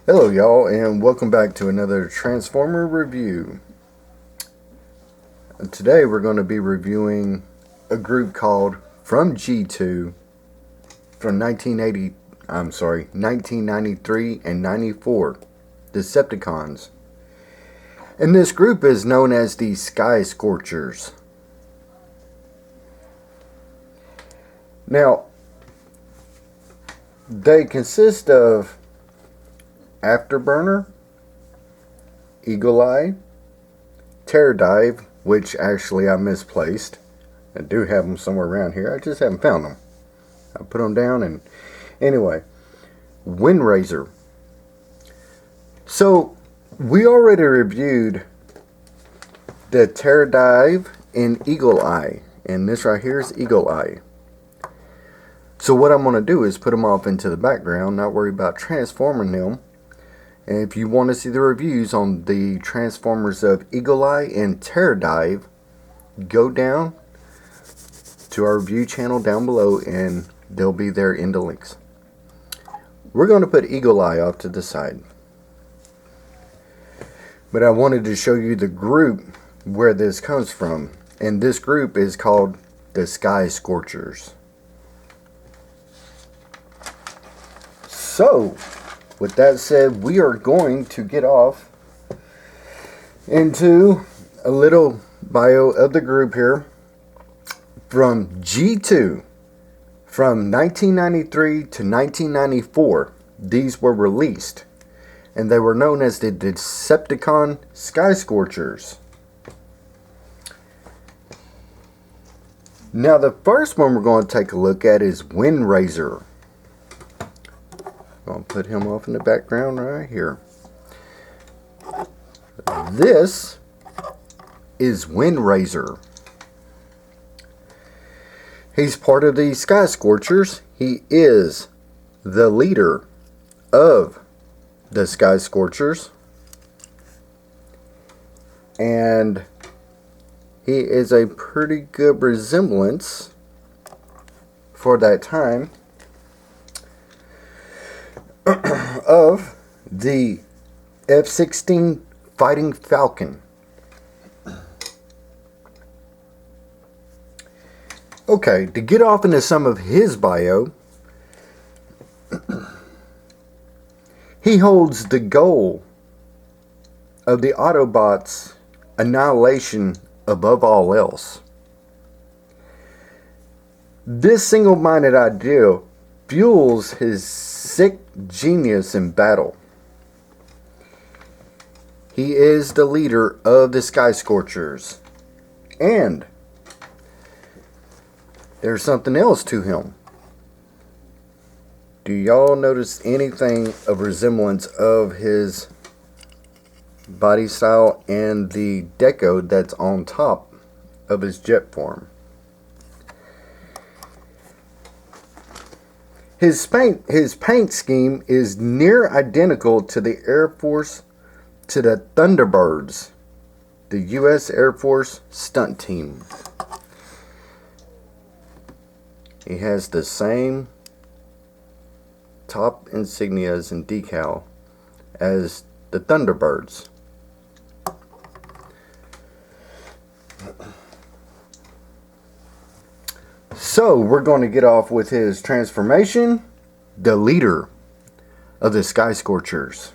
Hello y'all, and welcome back to another Transformer review. Today we're going to be reviewing a group called From G2 from 1993 and 94, Decepticons. And this group is known as the Skyscorchers. Now, they consist of Afterburner, Eagle Eye, Terror Dive, which actually I misplaced. I do have them somewhere around here. I just haven't found them. I put them down and anyway, WindRazer. So we already reviewed the Terror Dive and Eagle Eye, and this right here is Eagle Eye. So what I'm going to do is put them off into the background, not worry about transforming them. And if you want to see the reviews on the Transformers of Eagle Eye and Terror Dive, go down to our review channel down below and they'll be there in the links. We're going to put Eagle Eye off to the side. But I wanted to show you the group where this comes from. And this group is called the Skyscorchers. So, with that said, we are going to get off into a little bio of the group here. From G2, from 1993 to 1994, these were released. And they were known as the Decepticon Skyscorchers. Now the first one we're going to take a look at is WindRazer. I'll put him off in the background right here. This is WindRazer. He's part of the Skyscorchers. He is the leader of the Skyscorchers. And he is a pretty good resemblance for that time of the F-16 Fighting Falcon. Okay, to get off into some of his bio, he holds the goal of the Autobots' annihilation above all else. This single-minded idea fuels his sick genius in battle. He is the leader of the Skyscorchers. And there's something else to him. Do y'all notice anything of resemblance of his body style and the deco that's on top of his jet form? His paint scheme is near identical to the Air Force, to the Thunderbirds, the U.S. Air Force stunt team. He has the same top insignias and decal as the Thunderbirds. So, we're going to get off with his transformation, the leader of the Skyscorchers,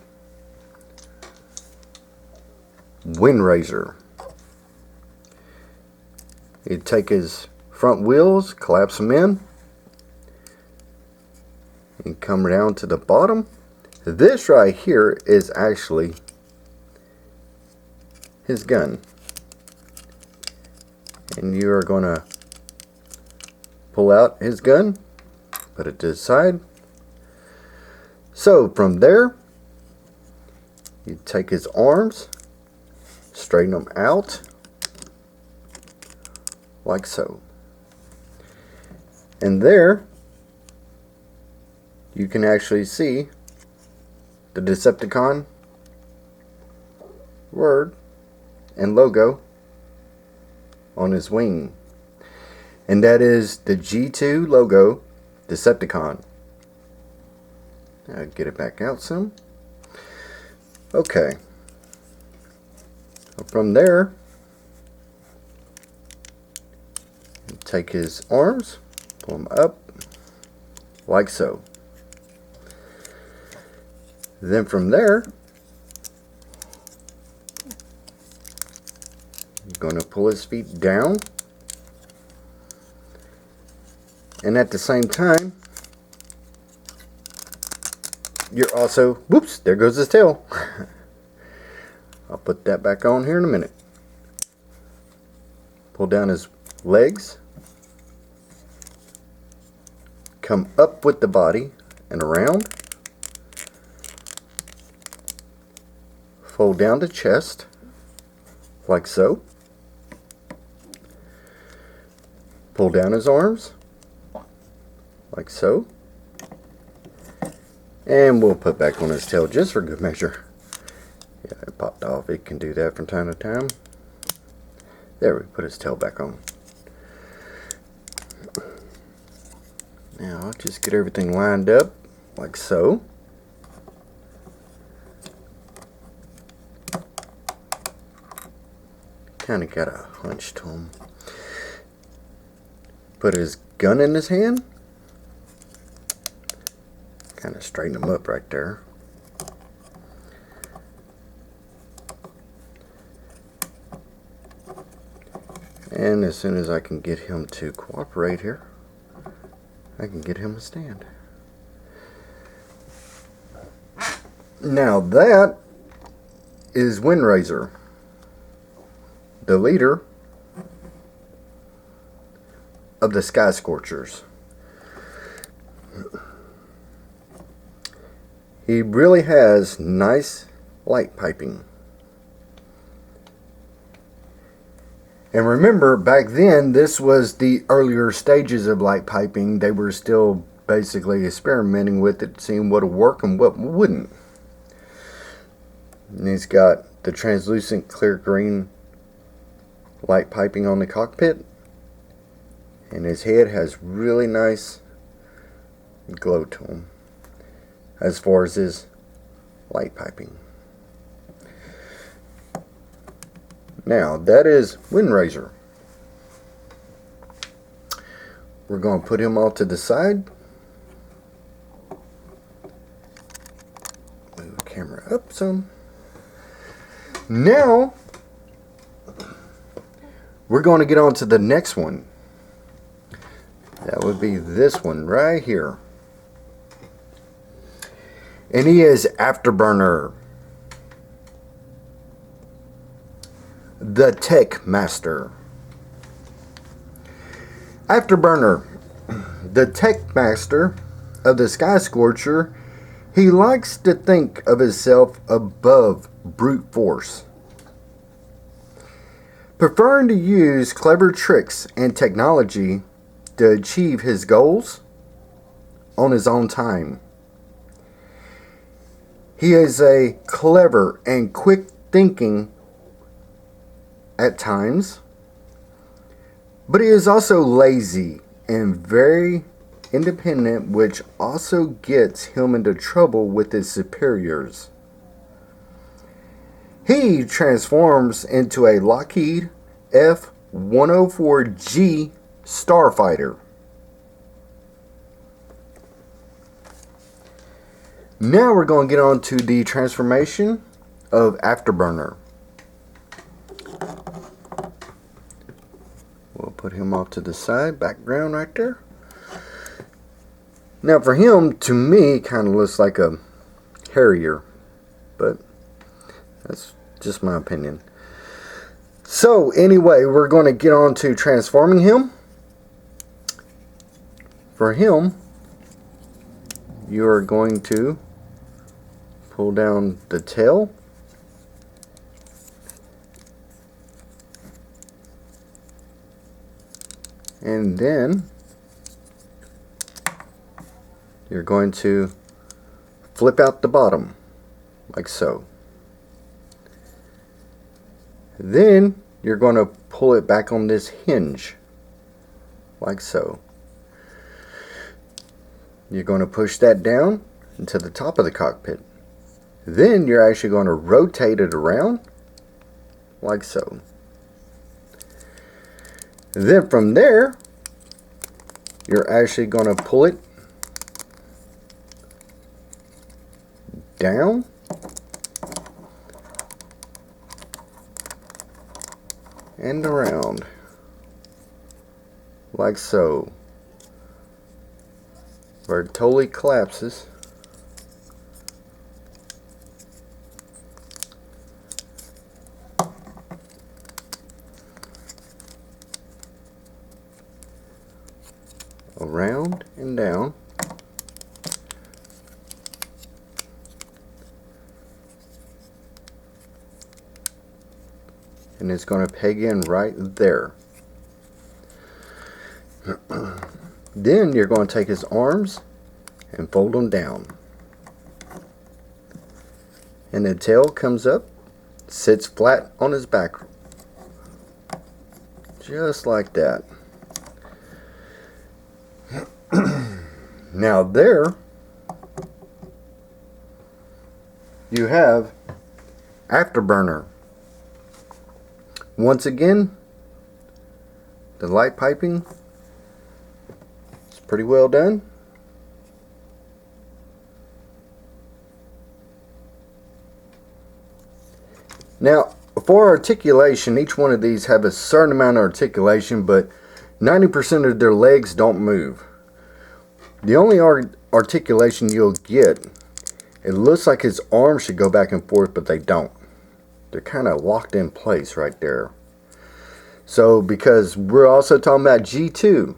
WindRazer. He'd take his front wheels, collapse them in, and come down to the bottom. This right here is actually his gun. And you are going to pull out his gun, put it to the side. So from there, you take his arms, straighten them out, like so. And there, you can actually see the Decepticon word and logo on his wing. And that is the G2 logo, Decepticon. I'll get it back out some. Okay. So from there, take his arms, pull them up like so. Then from there, you're going to pull his feet down, and at the same time, you're also, whoops, there goes his tail. I'll put that back on here in a minute. Pull down his legs, come up with the body and around, fold down the chest like so, pull down his arms like so, and we'll put back on his tail just for good measure. Yeah, it popped off. It can do that from time to time. There, we put his tail back on. Now I'll just get everything lined up like so. Kind of got a hunch to him. Put his gun in his hand. Kind of straighten him up right there. And as soon as I can get him to cooperate here, I can get him a stand. Now that is WindRazer, the leader of the Skyscorchers. He really has nice light piping. And remember, back then, this was the earlier stages of light piping. They were still basically experimenting with it, seeing what would work and what wouldn't. And he's got the translucent clear green light piping on the cockpit. And his head has really nice glow to him as far as his light piping. Now, that is WindRazer. We're going to put him all to the side. Move the camera up some. Now, we're going to get on to the next one. That would be this one right here. And he is Afterburner, the Tech Master. Afterburner, the Tech Master of the Skyscorcher, he likes to think of himself above brute force, preferring to use clever tricks and technology to achieve his goals on his own time. He is a clever and quick thinking at times, but he is also lazy and very independent, which also gets him into trouble with his superiors. He transforms into a Lockheed F-104G starfighter. Now we're going to get on to the transformation of Afterburner. We'll put him off to the side, background right there. Now for him, to me, kind of looks like a Harrier, but that's just my opinion. So anyway, we're going to get on to transforming him. For him, you are going to pull down the tail, and then you're going to flip out the bottom like so. Then you're going to pull it back on this hinge like so. You're going to push that down into the top of the cockpit Then you're actually going to rotate it around like so. Then from there, you're actually going to pull it down and around like so, where it totally collapses. Around and down. And it's going to peg in right there. Then you're going to take his arms and fold them down. And the tail comes up, sits flat on his back. Just like that. Now there you have Afterburner. Once again, the light piping is pretty well done. Now for articulation, each one of these have a certain amount of articulation, but 90% of their legs don't move. The only articulation you'll get, it looks like his arms should go back and forth, but they don't. They're kind of locked in place right there. So because we're also talking about G2,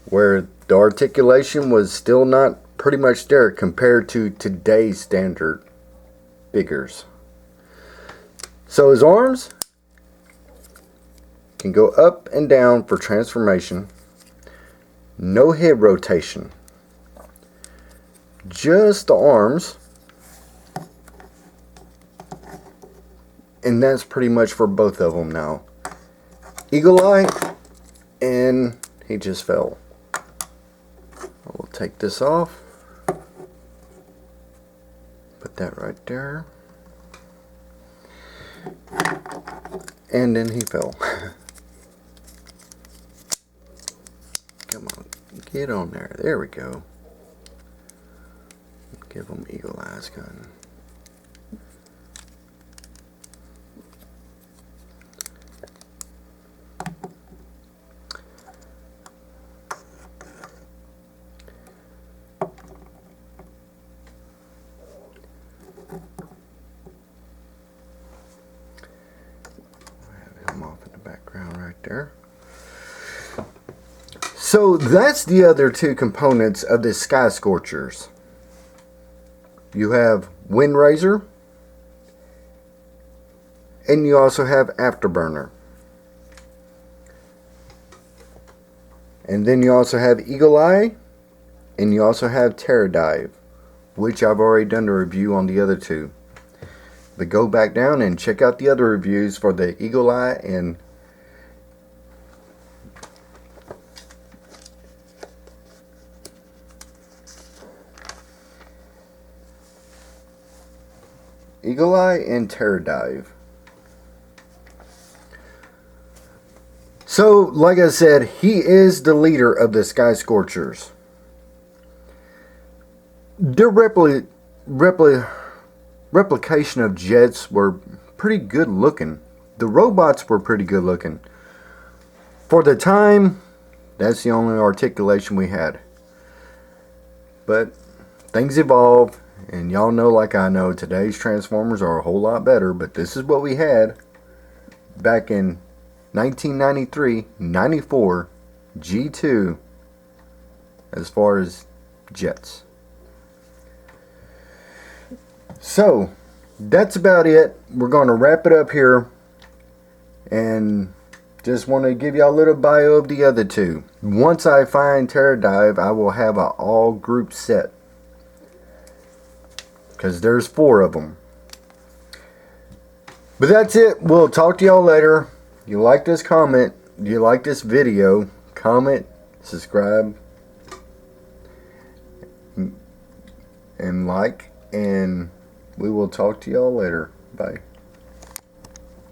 where the articulation was still not pretty much there compared to today's standard figures. So his arms can go up and down for transformation. No head rotation. Just the arms. And that's pretty much for both of them now. Eagle eye, and he just fell. We'll take this off. Put that right there. And then he fell. Come on, get on there. There we go. Give him eagle eyes gun. Have him off in the background right there. So that's the other two components of the Skyscorchers. You have WindRazer, and you also have Afterburner. And then you also have Eagle Eye, and you also have Terror Dive, which I've already done a review on the other two. But go back down and check out the other reviews for the Eagle Eye and Eagle Eye and Terror Dive. So, like I said, he is the leader of the Skyscorchers. Their replication of jets were pretty good looking. The robots were pretty good looking. For the time, that's the only articulation we had. But things evolve. And y'all know, like I know, today's Transformers are a whole lot better, but this is what we had back in 1993, 94, G2, as far as jets. So, that's about it. We're going to wrap it up here, and just want to give y'all a little bio of the other two. Once I find Terror Dive, I will have an all group set. Because there's 4 of them. But that's it. We'll talk to y'all later. You like this comment, you like this video, comment, subscribe, and like, and We will talk to y'all later. Bye.